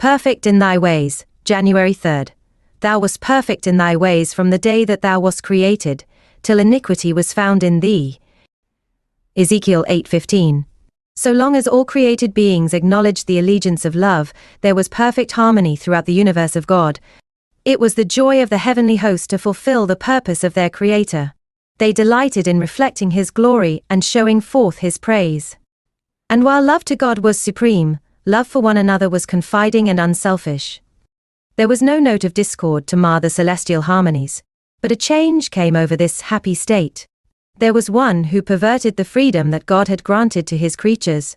Perfect in thy ways, January 3rd. Thou wast perfect in thy ways from the day that thou wast created, till iniquity was found in thee. Ezekiel 8:15. So long as all created beings acknowledged the allegiance of love, there was perfect harmony throughout the universe of God. It was the joy of the heavenly host to fulfill the purpose of their Creator. They delighted in reflecting His glory and showing forth His praise. And while love to God was supreme, love for one another was confiding and unselfish. There was no note of discord to mar the celestial harmonies, but a change came over this happy state. There was one who perverted the freedom that God had granted to His creatures.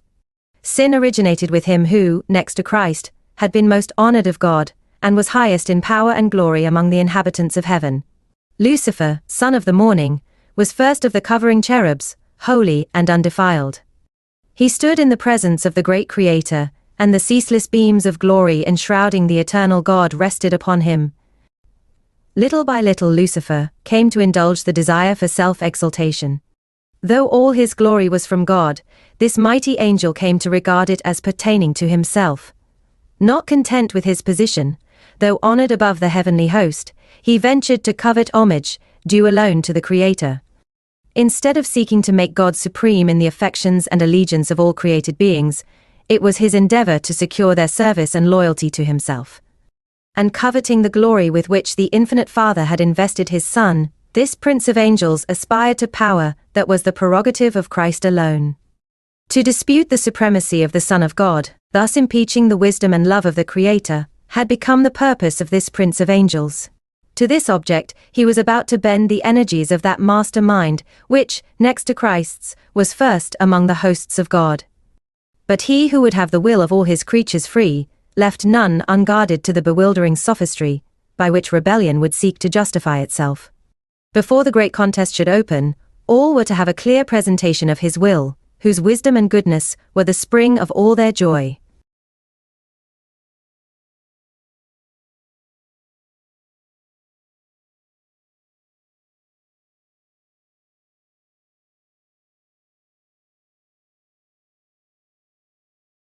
Sin originated with him who, next to Christ, had been most honored of God, and was highest in power and glory among the inhabitants of heaven. Lucifer, son of the morning, was first of the covering cherubs, holy and undefiled. He stood in the presence of the great Creator, and the ceaseless beams of glory enshrouding the eternal God rested upon him. Little by little Lucifer came to indulge the desire for self-exaltation. Though all his glory was from God, this mighty angel came to regard it as pertaining to himself. Not content with his position, though honored above the heavenly host, he ventured to covet homage, due alone to the Creator. Instead of seeking to make God supreme in the affections and allegiance of all created beings, it was his endeavor to secure their service and loyalty to himself. And coveting the glory with which the infinite Father had invested his Son, this Prince of Angels aspired to power that was the prerogative of Christ alone. To dispute the supremacy of the Son of God, thus impeaching the wisdom and love of the Creator, had become the purpose of this Prince of Angels. To this object, he was about to bend the energies of that master mind, which, next to Christ's, was first among the hosts of God. But he who would have the will of all his creatures free, left none unguarded to the bewildering sophistry, by which rebellion would seek to justify itself. Before the great contest should open, all were to have a clear presentation of his will, whose wisdom and goodness were the spring of all their joy.